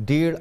1.5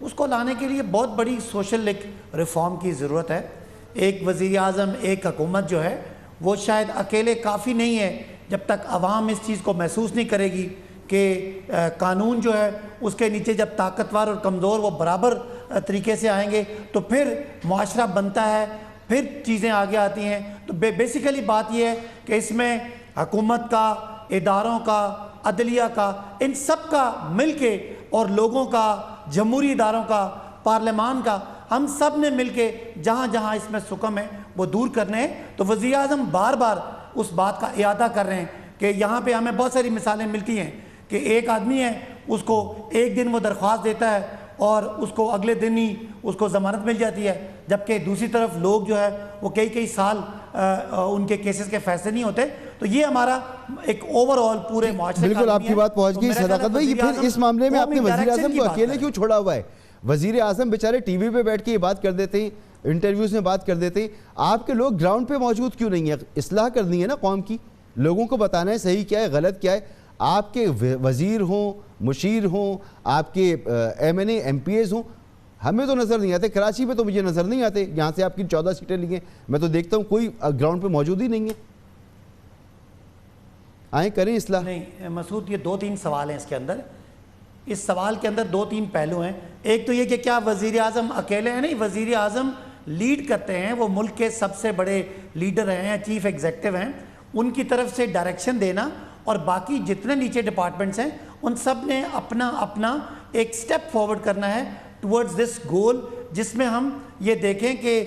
اس کو لانے کے لیے بہت بڑی سوشل ایک ریفارم کی ضرورت ہے. ایک وزیر اعظم، ایک حکومت جو ہے وہ شاید اکیلے کافی نہیں ہے جب تک عوام اس چیز کو محسوس نہیں کرے گی کہ قانون جو ہے اس کے نیچے جب طاقتور اور کمزور وہ برابر طریقے سے آئیں گے تو پھر معاشرہ بنتا ہے، پھر چیزیں آگے آتی ہیں. تو بیسیکلی بات یہ ہے کہ اس میں حکومت کا، اداروں کا، عدلیہ کا، ان سب کا مل کے، اور لوگوں کا، جمہوری اداروں کا، پارلیمان کا، ہم سب نے مل کے جہاں جہاں اس میں سکم ہے وہ دور کرنے ہیں. تو وزیر اعظم بار بار اس بات کا اعادہ کر رہے ہیں کہ یہاں پہ ہمیں بہت ساری مثالیں ملتی ہیں کہ ایک آدمی ہے، اس کو ایک دن وہ درخواست دیتا ہے اور اس کو اگلے دن ہی اس کو ضمانت مل جاتی ہے، جبکہ دوسری طرف لوگ جو ہے وہ کئی سال ان کے کیسز کے فیصلے نہیں ہوتے. تو یہ ہمارا ایک اوور آل پورے معاشرے کا. بالکل آپ کی بات پہنچ گئی صداقت بھائی. پھر اس معاملے میں آپ نے وزیر اعظم کو اکیلے کیوں چھوڑا ہوا ہے؟ وزیر اعظم بیچارے ٹی وی پہ بیٹھ کے یہ بات کر دیتے ہیں، انٹرویوز میں بات کر دیتے ہیں، آپ کے لوگ گراؤنڈ پہ موجود کیوں نہیں ہیں؟ اصلاح کرنی ہے نا قوم کی، لوگوں کو بتانا ہے صحیح کیا ہے غلط کیا ہے. آپ کے وزیر ہوں، مشیر ہوں، آپ کے M N A M P As ہوں، ہمیں تو نظر نہیں آتے. کراچی میں تو مجھے نظر نہیں آتے. یہاں سے آپ کی 14 سیٹیں لی ہیں، میں تو دیکھتا ہوں کوئی گراؤنڈ پہ موجود ہی نہیں ہے. آئیں کریں اصلاح. نہیں مسعود، یہ 2-3 سوال ہیں اس کے اندر. اس سوال کے اندر 2-3 پہلو ہیں. ایک تو یہ کہ کیا وزیر اعظم اکیلے ہیں؟ نہیں، وزیر اعظم لیڈ کرتے ہیں، وہ ملک کے سب سے بڑے لیڈر ہیں، چیف ایگزیکٹو ہیں. ان کی طرف سے ڈائریکشن دینا، اور باقی جتنے نیچے ڈپارٹمنٹس ہیں ان سب نے اپنا اپنا ایک سٹیپ فارورڈ کرنا ہے ٹورڈز دس گول، جس میں ہم یہ دیکھیں کہ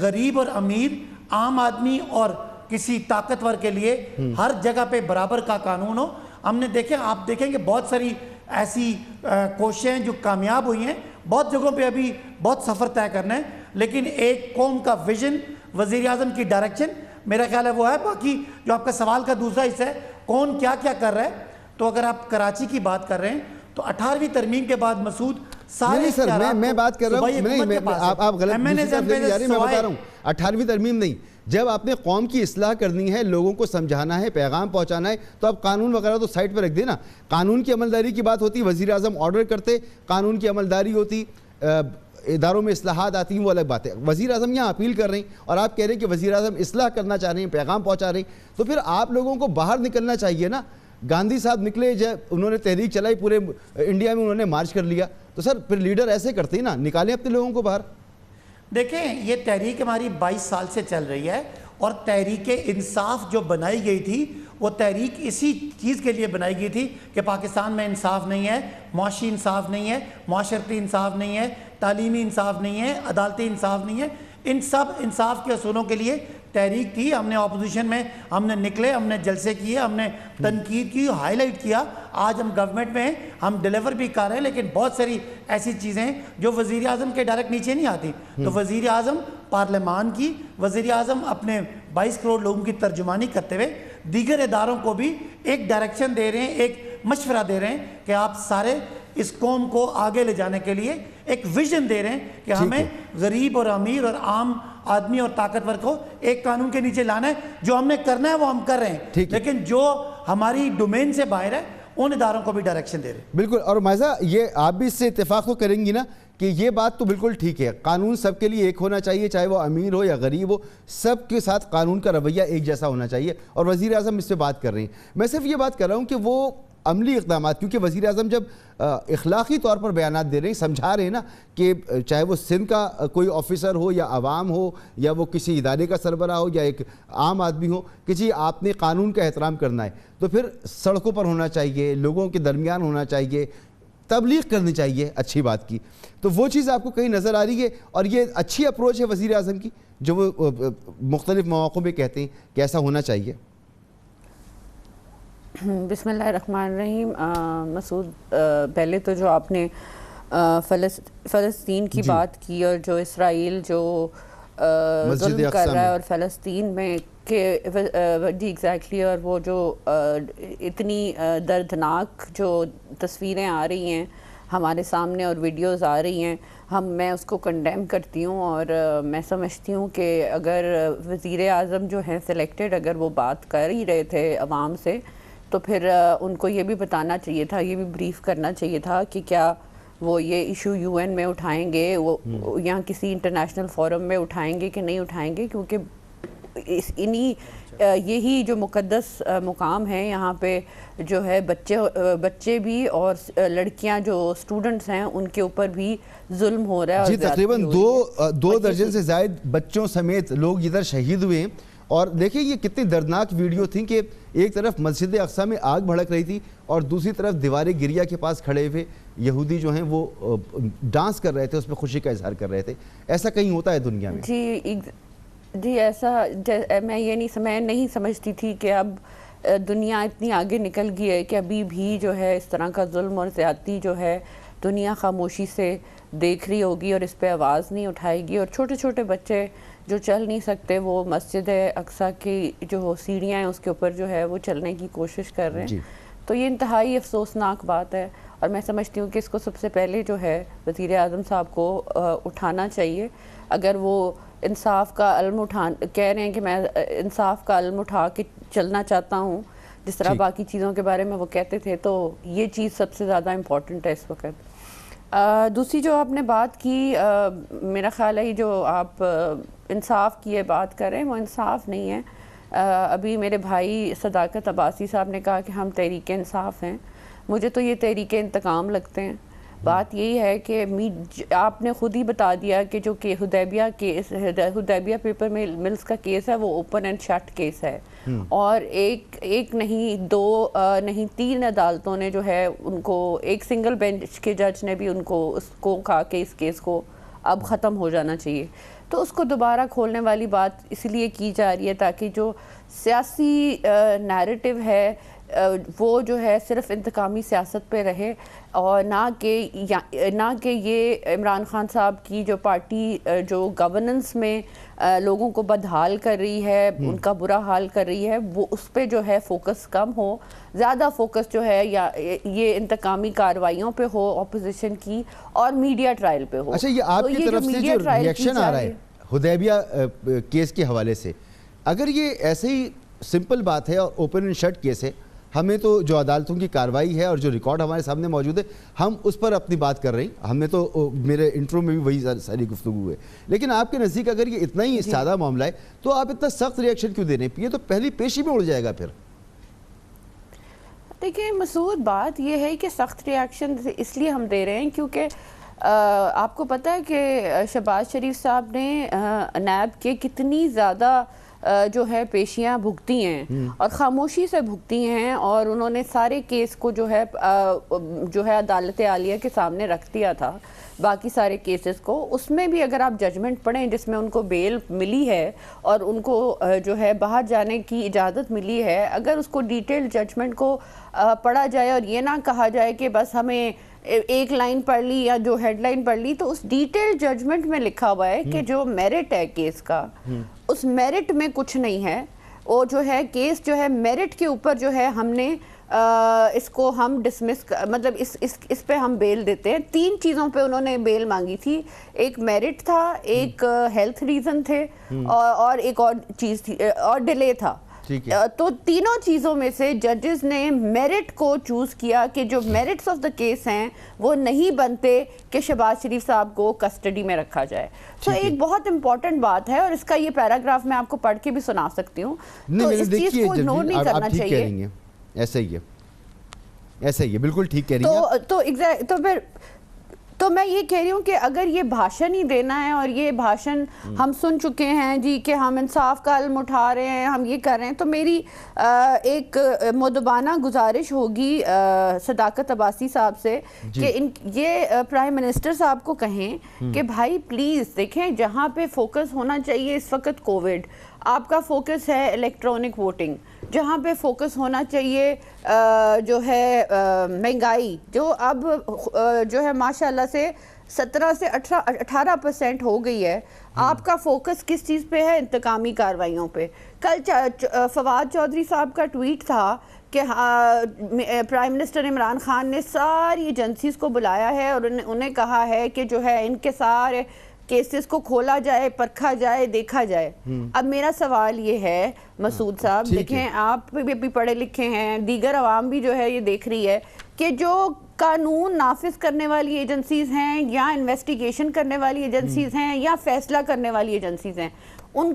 غریب اور امیر، عام آدمی اور کسی طاقتور کے لیے ہر جگہ پہ برابر کا قانون ہو. ہم نے دیکھیں، آپ دیکھیں کہ بہت ساری ایسی کوششیں جو کامیاب ہوئی ہیں، بہت جگہوں پہ ابھی بہت سفر طے کرنا ہے، لیکن ایک قوم کا ویژن، وزیر اعظم کی ڈائریکشن میرا خیال ہے وہ ہے. باقی جو آپ کا سوال کا دوسرا حصہ ہے کون کیا کیا کر رہا ہے، تو اگر آپ کراچی کی بات کر رہے ہیں تو 18ویں ترمیم کے بعد مسعود نہیں سر، میں بات کر رہا ہوں، آپ غلط دوسری طرف لے کے جا رہے ہیں. میں بتا رہا ہوں 18ویں ترمیم نہیں، جب آپ نے قوم کی اصلاح کرنی ہے، لوگوں کو سمجھانا ہے، پیغام پہنچانا ہے، تو آپ قانون وغیرہ تو سائٹ پہ رکھ دیں نا. قانون کی عملداری کی بات ہوتی، وزیر اعظم آرڈر کرتے، قانون کی عملداری ہوتی، اداروں میں اصلاحات آتی ہیں، وہ الگ بات ہے. وزیر اعظم یہاں اپیل کر رہے ہیں اور آپ کہہ رہے ہیں کہ وزیر اعظم اصلاح کرنا چاہ رہے ہیں، پیغام پہنچا رہے ہیں، تو پھر آپ لوگوں کو باہر نکلنا چاہیے نا. گاندھی صاحب نکلے، جب انہوں نے تحریک چلائی، پورے انڈیا میں انہوں نے مارچ کر لیا، تو سر پھر لیڈر ایسے کرتے ہیں نا، نکالیں اپنے لوگوں کو باہر. دیکھیں یہ تحریک ہماری 22 سال سے چل رہی ہے، اور تحریک انصاف جو بنائی گئی تھی وہ تحریک اسی چیز کے لیے بنائی گئی تھی کہ پاکستان میں انصاف نہیں ہے، معاشی انصاف نہیں ہے، معاشرتی انصاف نہیں ہے، تعلیمی انصاف نہیں ہے، عدالتی انصاف نہیں ہے. ان سب انصاف کے اصولوں کے لیے تحریک تھی. ہم نے اپوزیشن میں ہم نے نکلے، ہم نے جلسے کیے، ہم نے تنقید کی، ہائی لائٹ کیا. آج ہم گورنمنٹ میں ہیں، ہم ڈیلیور بھی کر رہے ہیں، لیکن بہت ساری ایسی چیزیں ہیں جو وزیر اعظم کے ڈائریکٹ نیچے نہیں آتی. تو وزیر اعظم پارلیمان کی، وزیر اعظم اپنے 22 کروڑ لوگوں کی ترجمانی کرتے ہوئے دیگر اداروں کو بھی ایک ڈائریکشن دے رہے ہیں، ایک مشورہ دے رہے ہیں کہ آپ سارے اس قوم کو آگے لے جانے کے لیے ایک ویژن دے رہے ہیں کہ ہمیں غریب اور امیر اور عام آدمی اور طاقتور کو ایک قانون کے نیچے لانا ہے. جو ہم نے کرنا ہے وہ ہم کر رہے ہیں، لیکن جو ہماری ڈومین سے باہر ہے ان اداروں کو بھی ڈائریکشن دے رہے ہیں. بالکل. اور مائزہ یہ آپ بھی اس سے اتفاق تو کریں گی نا کہ یہ بات تو بالکل ٹھیک ہے، قانون سب کے لیے ایک ہونا چاہیے، چاہے وہ امیر ہو یا غریب ہو، سب کے ساتھ قانون کا رویہ ایک جیسا ہونا چاہیے، اور وزیر اعظم اس پہ بات کر رہے ہیں. میں صرف یہ بات کر رہا ہوں کہ وہ عملی اقدامات، کیونکہ وزیر اعظم جب اخلاقی طور پر بیانات دے رہے ہیں، سمجھا رہے ہیں نا کہ چاہے وہ سندھ کا کوئی آفیسر ہو یا عوام ہو یا وہ کسی ادارے کا سربراہ ہو یا ایک عام آدمی ہو، کہ جی آپ نے قانون کا احترام کرنا ہے، تو پھر سڑکوں پر ہونا چاہیے، لوگوں کے درمیان ہونا چاہیے، تبلیغ کرنی چاہیے اچھی بات کی. تو وہ چیز آپ کو کہیں نظر آ رہی ہے، اور یہ اچھی اپروچ ہے وزیر اعظم کی جو وہ مختلف مواقعوں پہ کہتے ہیں کہ ایسا ہونا چاہیے. بسم اللہ الرحمن الرحیم. مسعود، پہلے تو جو آپ نے فلسطین کی بات کی اور جو اسرائیل جو ظلم کر رہا ہے اور فلسطین میں کہ جی ایگزیکٹلی، اور وہ جو اتنی دردناک جو تصویریں آ رہی ہیں ہمارے سامنے اور ویڈیوز آ رہی ہیں، میں اس کو کنڈیم کرتی ہوں. اور میں سمجھتی ہوں کہ اگر وزیر اعظم جو ہیں سلیکٹڈ، اگر وہ بات کر ہی رہے تھے عوام سے، تو پھر ان کو یہ بھی بتانا چاہیے تھا، یہ بھی بریف کرنا چاہیے تھا کہ کیا وہ یہ ایشو UN میں اٹھائیں گے, وہ یہاں کسی انٹرنیشنل فورم میں اٹھائیں گے کہ نہیں اٹھائیں گے, کیونکہ یہی جو مقدس مقام ہے یہاں پہ جو ہے بچے بھی اور لڑکیاں جو اسٹوڈنٹس ہیں ان کے اوپر بھی ظلم ہو رہا ہے. جی تقریباً 2 درجن سے زائد بچوں سمیت لوگ ادھر شہید ہوئے ہیں. اور دیکھیں یہ کتنی دردناک ویڈیو تھی کہ ایک طرف مسجد اقصیٰ میں آگ بھڑک رہی تھی اور دوسری طرف دیوار گریہ کے پاس کھڑے ہوئے یہودی جو ہیں وہ ڈانس کر رہے تھے, اس میں خوشی کا اظہار کر رہے تھے. ایسا کہیں ہوتا ہے دنیا میں؟ جی ایسا میں نہیں سمجھتی تھی کہ اب دنیا اتنی آگے نکل گئی ہے کہ ابھی بھی جو ہے اس طرح کا ظلم اور زیادتی جو ہے دنیا خاموشی سے دیکھ رہی ہوگی اور اس پہ آواز نہیں اٹھائے گی. اور چھوٹے چھوٹے بچے جو چل نہیں سکتے وہ مسجد اقصیٰ کی جو سیڑھیاں ہیں اس کے اوپر جو ہے وہ چلنے کی کوشش کر رہے ہیں. تو یہ انتہائی افسوسناک بات ہے اور میں سمجھتی ہوں کہ اس کو سب سے پہلے جو ہے وزیر اعظم صاحب کو اٹھانا چاہیے. اگر وہ انصاف کا علم کہہ رہے ہیں کہ میں انصاف کا علم اٹھا کے چلنا چاہتا ہوں جس طرح باقی چیزوں کے بارے میں وہ کہتے تھے, تو یہ چیز سب سے زیادہ امپورٹنٹ ہے اس وقت. دوسری جو آپ نے بات کی, میرا خیال ہے جو آپ انصاف کی بات کر رہے ہیں وہ انصاف نہیں ہے. ابھی میرے بھائی صداقت عباسی صاحب نے کہا کہ ہم تحریک انصاف ہیں. مجھے تو یہ تحریک انتقام لگتے ہیں. بات یہی ہے کہ آپ نے خود ہی بتا دیا کہ جو کہ حدیبیہ پیپر ملز کا کیس ہے وہ اوپن اینڈ شٹ کیس ہے, اور ایک نہیں 2 نہیں 3 عدالتوں نے جو ہے ان کو, ایک سنگل بینچ کے جج نے بھی ان کو اس کو کہا کہ اس کیس کو اب ختم ہو جانا چاہیے. تو اس کو دوبارہ کھولنے والی بات اس لیے کی جا رہی ہے تاکہ جو سیاسی نیریٹو ہے وہ جو ہے صرف انتقامی سیاست پہ رہے, اور نہ کہ یہ عمران خان صاحب کی جو پارٹی جو گورننس میں لوگوں کو بدحال کر رہی ہے, ان کا برا حال کر رہی ہے, وہ اس پہ جو ہے فوکس کم ہو, زیادہ فوکس جو ہے یا یہ انتقامی کارروائیوں پہ ہو اپوزیشن کی اور میڈیا ٹرائل پہ ہو. اچھا یہ آپ کی طرف سے جو ریئیکشن آ رہا ہے حدیبیہ کیس کے حوالے سے, اگر یہ ایسے ہی سمپل بات ہے اور اوپن اینڈ شٹ کیس ہے, ہمیں تو جو عدالتوں کی کارروائی ہے اور جو ریکارڈ ہمارے سامنے موجود ہے ہم اس پر اپنی بات کر رہے ہیں, ہم نے تو میرے انٹرو میں بھی وہی ساری گفتگو ہے. لیکن آپ کے نزدیک اگر یہ اتنا ہی سادہ معاملہ ہے تو آپ اتنا سخت ریئیکشن کیوں دے رہے ہیں؟ یہ تو پہلی پیشی میں اڑ جائے گا. پھر دیکھیں مسعود, بات یہ ہے کہ سخت ریئیکشن اس لیے ہم دے رہے ہیں کیونکہ آپ کو پتہ ہے کہ شہباز شریف صاحب نے نیب کے کتنی زیادہ جو ہے پیشیاں بھگتی ہیں اور خاموشی سے بھگتی ہیں, اور انہوں نے سارے کیس کو جو ہے عدالت عالیہ کے سامنے رکھ دیا تھا, باقی سارے کیسز کو. اس میں بھی اگر آپ ججمنٹ پڑھیں جس میں ان کو بیل ملی ہے اور ان کو جو ہے باہر جانے کی اجازت ملی ہے, اگر اس کو ڈیٹیل ججمنٹ کو پڑھا جائے اور یہ نہ کہا جائے کہ بس ہمیں ایک لائن پڑھ لی یا جو ہیڈ لائن پڑھ لی, تو اس ڈیٹیل ججمنٹ میں لکھا ہوا ہے کہ جو میرٹ ہے کیس کا اس میرٹ میں کچھ نہیں ہے. وہ جو ہے کیس جو ہے میرٹ کے اوپر جو ہے ہم نے اس کو ہم ڈسمس مطلب اس پہ ہم بیل دیتے ہیں. 3 چیزوں پہ انہوں نے بیل مانگی تھی, ایک میرٹ تھا, ایک ہیلتھ ریزن تھے اور ایک اور چیز تھی اور ڈیلے تھا. تو تینوں چیزوں میں سے ججز نے میرٹ کو چوز کیا کہ جو میرٹس آف دا کیس ہیں وہ نہیں بنتے کہ شہباز شریف صاحب کو کسٹڈی میں رکھا جائے. تو ایک بہت امپورٹنٹ بات ہے اور اس کا یہ پیراگراف میں آپ کو پڑھ کے بھی سنا سکتی ہوں. تو اس چیز کو اگنور نہیں کرنا چاہیے. ایسا ہی ہے بالکل ٹھیک کہہ رہی ہیں. تو میں یہ کہہ رہی ہوں کہ اگر یہ بھاشن ہی دینا ہے اور یہ بھاشن ہم سن چکے ہیں جی کہ ہم انصاف کا علم اٹھا رہے ہیں, ہم یہ کر رہے ہیں, تو میری ایک مؤدبانہ گزارش ہوگی صداقت عباسی صاحب سے کہ یہ پرائم منسٹر صاحب کو کہیں کہ بھائی پلیز دیکھیں, جہاں پہ فوکس ہونا چاہیے اس وقت کووڈ, آپ کا فوکس ہے الیکٹرانک ووٹنگ, جہاں پہ فوکس ہونا چاہیے جو ہے مہنگائی جو اب جو ہے ماشاءاللہ سے 17 سے 18% ہو گئی ہے, آپ کا فوکس کس چیز پہ ہے؟ انتقامی کارروائیوں پہ. کل فواد چودھری صاحب کا ٹویٹ تھا کہ پرائم منسٹر عمران خان نے ساری ایجنسیز کو بلایا ہے اور انہیں کہا ہے کہ جو ہے ان کے سارے کیسز کو کھولا جائے, پرکھا جائے, دیکھا جائے. اب میرا سوال یہ ہے مسعود صاحب, دیکھیں آپ بھی پڑھے لکھے ہیں, دیگر عوام بھی جو ہے یہ دیکھ رہی ہے کہ جو قانون نافذ کرنے والی ایجنسیز ہیں یا انویسٹیگیشن کرنے والی ایجنسیز ہیں یا فیصلہ کرنے والی ایجنسیز ہیں، ان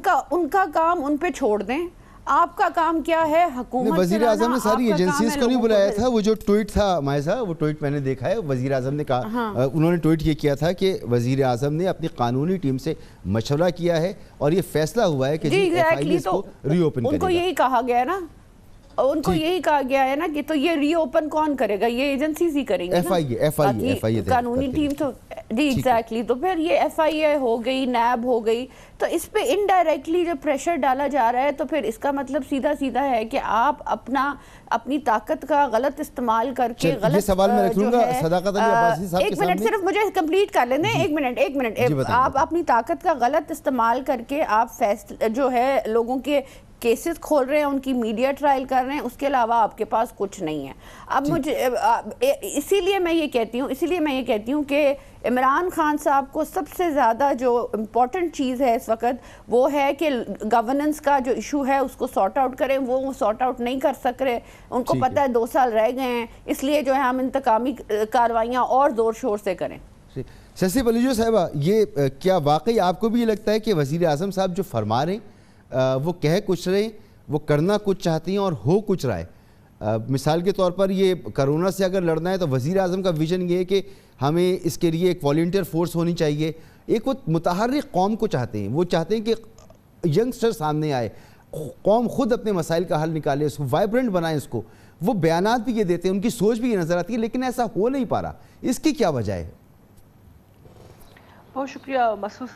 کا کام ان پہ چھوڑ دیں. آپ کا کام کیا ہے؟ حکومت. وزیر اعظم نے ساری ایجنسیز کو نہیں بلایا تھا. وہ جو ٹویٹ تھا مائزہ، وہ ٹویٹ میں نے دیکھا ہے، وزیر اعظم نے کہا، انہوں نے ٹویٹ یہ کیا تھا کہ وزیر اعظم نے اپنی قانونی ٹیم سے مشورہ کیا ہے اور یہ فیصلہ ہوا ہے کہ ایگزیکٹلی کو ری اوپن کرے گا. ان کو یہی کہا گیا ہے نا، ان کو یہی کہا گیا ہے نا کہ تو یہ ری اوپن کون کرے گا؟ یہ ایجنسیز ہی کریں گے. ایف آئی اے قانونی ٹیم تو جی ایگزیکٹلی. تو پھر یہ ایف آئی اے ہو گئی، نیب ہو گئی، تو اس پہ انڈائریکٹلی جو پریشر ڈالا جا رہا ہے، تو پھر اس کا مطلب سیدھا ہے کہ آپ اپنی طاقت کا غلط استعمال کر کے غلط. یہ سوال میں رکھ لوں گا صداقت علی عباسی صاحب کے سامنے. ایک منٹ صرف مجھے کمپلیٹ کر لیں دیں. ایک منٹ. آپ اپنی طاقت کا غلط استعمال کر کے آپ جو ہے لوگوں کے کیسز کھول رہے ہیں، ان کی میڈیا ٹرائل کر رہے ہیں، اس کے علاوہ آپ کے پاس کچھ نہیں ہے. اب مجھے اسی لیے میں یہ کہتی ہوں کہ عمران خان صاحب کو سب سے زیادہ جو امپورٹنٹ چیز ہے اس وقت وہ ہے کہ گورننس کا جو ایشو ہے اس کو سارٹ آؤٹ کریں. وہ سارٹ آؤٹ نہیں کر سک رہے، ان کو پتہ ہے 2 سال رہ گئے ہیں، اس لیے جو ہے ہم انتقامی کارروائیاں اور زور شور سے کریں. ششی پلیجو صاحبہ، یہ کیا واقعی آپ کو بھی یہ لگتا ہے کہ وزیر اعظم صاحب جو فرما رہے ہیں وہ کہہ کچھ رہے ہیں، وہ کرنا کچھ چاہتی ہیں اور ہو کچھ رہا ہے؟ مثال کے طور پر یہ کرونا سے اگر لڑنا ہے تو وزیر اعظم کا ویژن یہ ہے کہ ہمیں اس کے لیے ایک والنٹیئر فورس ہونی چاہیے. ایک وہ متحرک قوم کو چاہتے ہیں، وہ چاہتے ہیں کہ ینگسٹر سامنے آئے، قوم خود اپنے مسائل کا حل نکالے، اس کو وائبرنٹ بنائے. اس کو وہ بیانات بھی یہ دیتے ہیں، ان کی سوچ بھی یہ نظر آتی ہے، لیکن ایسا ہو نہیں پا رہا. اس کی کیا وجہ ہے؟ بہت شکریہ مسعود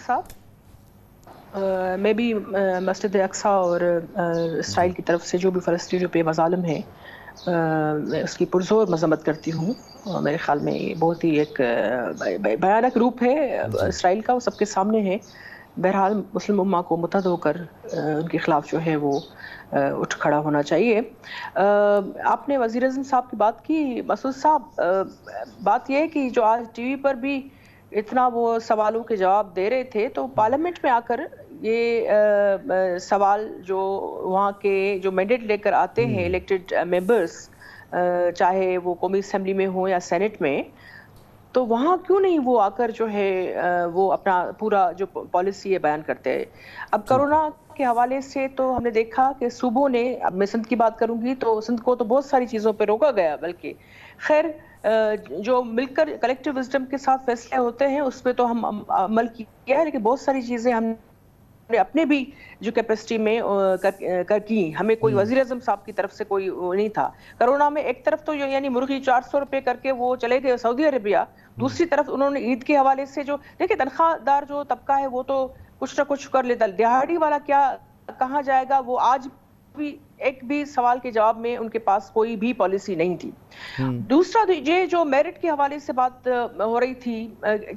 صاحب. میں بھی مسجد اقصیٰ اور اسرائیل کی طرف سے جو بھی فلسطینیوں پہ مظالم ہیں میں اس کی پرزور مذمت کرتی ہوں. میرے خیال میں یہ بہت ہی ایک بھیانک روپ ہے اسرائیل کا، وہ سب کے سامنے ہے. بہرحال مسلم امہ کو متحد ہو کر ان کے خلاف جو ہے وہ اٹھ کھڑا ہونا چاہیے. آپ نے وزیر اعظم صاحب کی بات کی. مسعود صاحب، بات یہ ہے کہ جو آج ٹی وی پر بھی اتنا وہ سوالوں کے جواب دے رہے تھے، تو پارلیمنٹ میں آ کر یہ سوال جو وہاں کے جو مینڈیٹ لے کر آتے ہیں الیکٹڈ ممبرز، چاہے وہ قومی اسمبلی میں ہوں یا سینٹ میں، تو وہاں کیوں نہیں وہ آ کر جو ہے وہ اپنا پورا جو پالیسی ہے بیان کرتے ہیں. اب کرونا کے حوالے سے تو ہم نے دیکھا کہ صوبوں نے، اب میں سندھ کی بات کروں گی تو سندھ کو تو بہت ساری چیزوں پہ روکا گیا، بلکہ خیر جو مل کر کلیکٹیو وزڈم کے ساتھ فیصلے ہوتے ہیں اس پہ تو ہم عمل کیا ہے، لیکن بہت ساری چیزیں ہم نے اپنے بھی جو کیپیسٹی میں کر کی. ہمیں کوئی وزیر اعظم صاحب کی طرف سے کوئی نہیں تھا. کرونا میں ایک طرف تو یعنی مرغی 400 روپے کر کے وہ چلے گئے سعودی عربیہ، دوسری طرف انہوں نے عید کے حوالے سے جو دیکھیں تنخواہ دار جو طبقہ ہے وہ تو کچھ نہ کچھ کر لیتا، دہاڑی والا کیا کہاں جائے گا؟ وہ آج بھی ایک بھی سوال کے جواب میں ان کے پاس کوئی بھی پالیسی نہیں تھی. دوسرا یہ جو میرٹ کے حوالے سے بات ہو رہی تھی،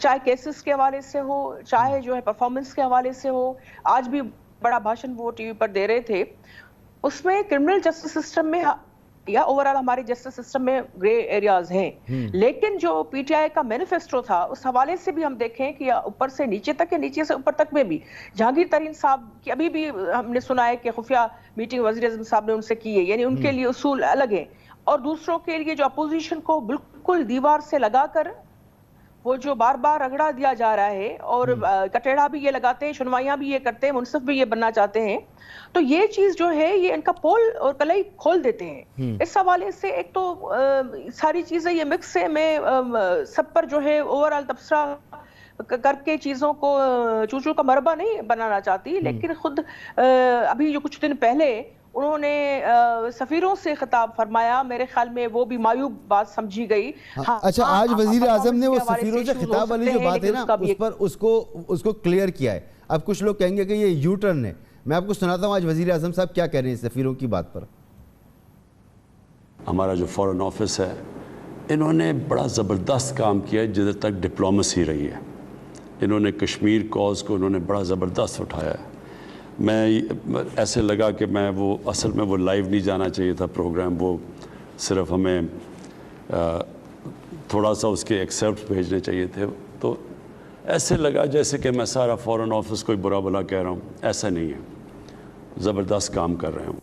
چاہے کیسز کے حوالے سے ہو، چاہے جو ہے پرفارمنس کے حوالے سے ہو، آج بھی بڑا بھاشن وہ ٹی وی پر دے رہے تھے. اس میں کرمنل جسٹس سسٹم میں یا اوورال ہمارے جسٹس سسٹم میں گرے ایریاز ہیں، لیکن جو پی ٹی آئی کا مینیفیسٹو تھا اس حوالے سے بھی ہم دیکھیں کہ اوپر سے نیچے تک یا نیچے سے اوپر تک میں بھی جہانگیر ترین صاحب کی ابھی بھی ہم نے سنا ہے کہ خفیہ میٹنگ وزیر اعظم صاحب نے ان سے کی ہے، یعنی ان کے لیے اصول الگ ہیں. اور دوسروں کے لیے جو اپوزیشن کو بالکل دیوار سے لگا کر وہ جو بار بار رگڑا دیا جا رہا ہے، اور کٹیڑا بھی یہ لگاتے ہیں، شنوائیاں بھی یہ کرتے ہیں، منصف بھی یہ بننا چاہتے ہیں، تو یہ چیز جو ہے یہ ان کا پول اور کلائی کھول دیتے ہیں. اس حوالے سے ایک تو ساری چیزیں یہ مکس ہے. میں سب پر جو ہے اوورال تبصرہ کر کے چیزوں کو چوچو کا مربع نہیں بنانا چاہتی، لیکن خود ابھی جو کچھ دن پہلے انہوں نے سفیروں سے خطاب فرمایا، میرے خیال میں وہ بھی معیوب بات سمجھی گئی. اچھا، آج وزیر اعظم نے وہ سفیروں سے خطاب والی جو بات ہے نا اس پر اس کو کلیئر کیا ہے. اب کچھ لوگ کہیں گے کہ یہ یو ٹرن ہے. میں آپ کو سناتا ہوں آج وزیر اعظم صاحب کیا کہہ رہے ہیں سفیروں کی بات پر. ہمارا جو فورن آفس ہے انہوں نے بڑا زبردست کام کیا ہے جدھر تک ڈپلومیسی رہی ہے. انہوں نے کشمیر کاز کو انہوں نے بڑا زبردست اٹھایا ہے. میں ایسے لگا کہ میں وہ اصل میں وہ لائیو نہیں جانا چاہیے تھا پروگرام، وہ صرف ہمیں تھوڑا سا اس کے ایکسیپٹ بھیجنے چاہیے تھے. تو ایسے لگا جیسے کہ میں سارا فورن آفس کوئی برا بلا کہہ رہا ہوں. ایسا نہیں ہے، زبردست کام کر رہے ہوں.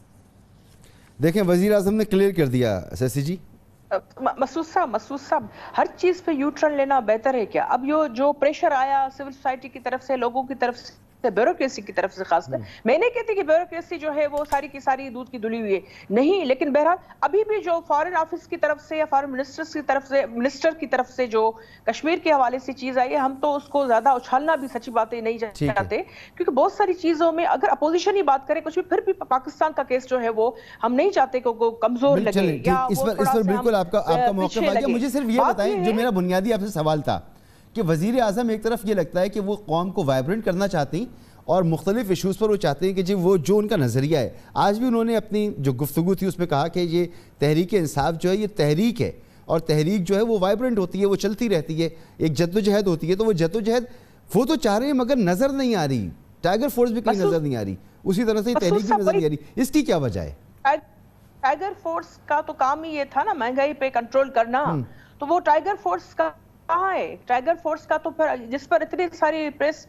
دیکھیں وزیر اعظم نے کلیئر کر دیا. سیسی جی مسعود صاحب ہر چیز پہ یو ٹرن لینا بہتر ہے کیا؟ اب یہ جو پریشر آیا سول سوسائٹی کی طرف سے، لوگوں کی طرف سے، بیوروکریسی کی طرف سے خاص کر، میں نہیں کہتی کہ بیوروکریسی جو ہے وہ ساری کی ساری دودھ کی دھلی ہوئی ہے، نہیں، لیکن بہرحال ابھی بھی جو فارن آفس کی طرف سے یا فارن منسٹر کی طرف سے جو کشمیر کے حوالے سے چیز آئی ہے، ہم تو اس کو زیادہ اچھالنا بھی سچی باتیں نہیں چاہتے، کیونکہ بہت ساری چیزوں میں اگر اپوزیشن ہی بات کرے کچھ بھی، پھر بھی پاکستان کا کیس جو ہے وہ ہم نہیں چاہتے کہ وہ کمزور لگے یا اس پر بالکل آپ کا موقع آ گیا۔ مجھے صرف یہ بتائیں، جو میرا بنیادی آپ سے سوال تھا کہ وزیر اعظم ایک طرف یہ لگتا ہے کہ وہ قوم کو وائبرنٹ کرنا چاہتے ہیں اور مختلف ایشوز پر وہ چاہتے ہیں کہ جی وہ جو ان کا نظریہ ہے، آج بھی انہوں نے اپنی جو گفتگو تھی اس میں کہا کہ یہ تحریک انصاف جو ہے یہ تحریک ہے، اور تحریک جو ہے وہ وائبرنٹ ہوتی ہے، وہ چلتی رہتی ہے، ایک جدوجہد ہوتی ہے، تو وہ جدوجہد وہ تو چاہ رہے ہیں مگر نظر نہیں آ رہی، ٹائیگر فورس بھی کہیں نظر نہیں آ رہی، اسی طرح سے تحریک بھی نظر نہیں آ رہی، اس کی کیا وجہ ہے؟ ٹائیگر فورس کا تو کام ہی یہ تھا نا مہنگائی پہ کنٹرول کرنا، تو وہ ٹائیگر فورس کا کہاں ہے؟ ٹائیگر فورس کا تو پھر جس پر اتنی ساری پریس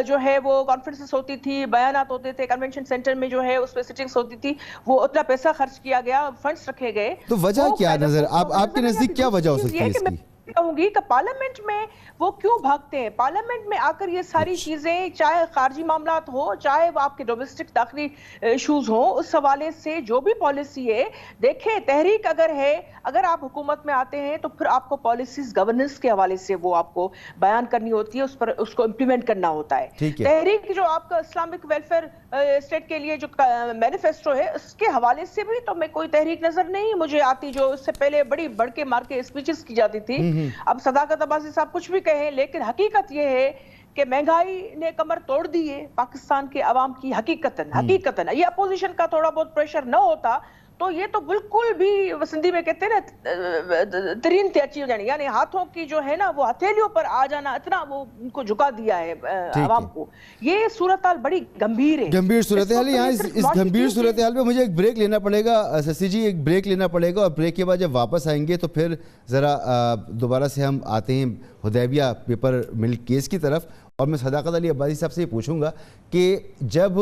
جو ہے وہ کانفرنسز ہوتی تھی، بیانات ہوتے تھے، کنونشن سینٹر میں جو ہے اس پہ سٹنگز ہوتی تھی، وہ اتنا پیسہ خرچ کیا گیا، فنڈز رکھے گئے، تو وجہ کیا نظر آپ کے نزدیک کیا وجہ ہو سکتی ہے اس کی؟ کہوں گی کہ پارلیمنٹ میں وہ کیوں بھاگتے ہیں؟ پارلیمنٹ میں آ کر یہ ساری چیزیں، چاہے خارجی معاملات ہو، چاہے وہ آپ کے ڈومیسٹک داخلی ایشوز ہوں، اس حوالے سے جو بھی پالیسی ہے، دیکھیں تحریک اگر ہے، اگر آپ حکومت میں آتے ہیں تو پھر آپ کو پالیسیز گورننس کے حوالے سے وہ آپ کو بیان کرنی ہوتی ہے، اس کو امپلیمنٹ کرنا ہوتا ہے۔ تحریک جو آپ کا اسلامک ویلفیئر اسٹیٹ کے لیے جو مینیفیسٹو ہے، اس کے حوالے سے بھی تو میں کوئی تحریک نظر نہیں مجھے آتی، جو اس سے پہلے بڑی بڑھ کے مار کے اسپیچز کی جاتی تھی۔ اب صداقت عباسی صاحب کچھ بھی کہیں، لیکن حقیقت یہ ہے کہ مہنگائی نے کمر توڑ دی ہے پاکستان کے عوام کی، حقیقتاً یہ اپوزیشن کا تھوڑا بہت پریشر نہ ہوتا تو یہ تو بالکل بھی سندھی میں کہتے ہیں نا ترین تیچی ہو جانی، یعنی ہاتھوں کی جو ہے نا وہ ہتھیلیوں پر آ جانا، اتنا وہ ان کو جھکا دیا ہے عوام کو۔ یہ صورتحال بڑی گمبھیر ہے، گمبھیر صورتحال ہے۔ یہاں اس گمبھیر صورتحال پہ مجھے ایک بریک لینا پڑے گا سسی جی، ایک بریک لینا پڑے گا، اور بریک کے بعد جب واپس آئیں گے تو پھر ذرا دوبارہ سے ہم آتے ہیں حدیبیہ پیپر مل کیس کی طرف، اور میں صداقت علی عباسی صاحب سے یہ پوچھوں گا کہ جب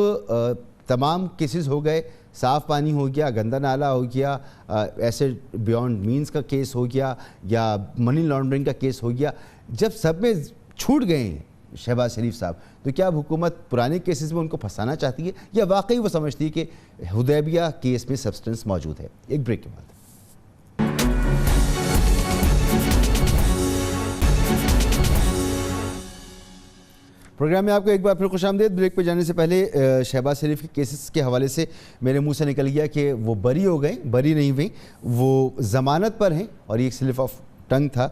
تمام کیسز ہو گئے، صاف پانی ہو گیا، گندا نالا ہو گیا، ایسڈ بیونڈ مینز کا کیس ہو گیا، یا منی لانڈرنگ کا کیس ہو گیا، جب سب میں چھوٹ گئے ہیں شہباز شریف صاحب، تو کیا اب حکومت پرانے کیسز میں ان کو پھنسانا چاہتی ہے یا واقعی وہ سمجھتی ہے کہ حدیبیہ کیس میں سبسٹنس موجود ہے؟ ایک بریک کے بعد پروگرام میں آپ کو ایک بار پھر خوش آمدید۔ بریک پہ جانے سے پہلے شہباز شریف کے کیسز کے حوالے سے میرے منہ سے نکل گیا کہ وہ بری ہو گئے، بری نہیں ہوئیں، وہ ضمانت پر ہیں، اور یہ ایک سلپ آف ٹنگ تھا۔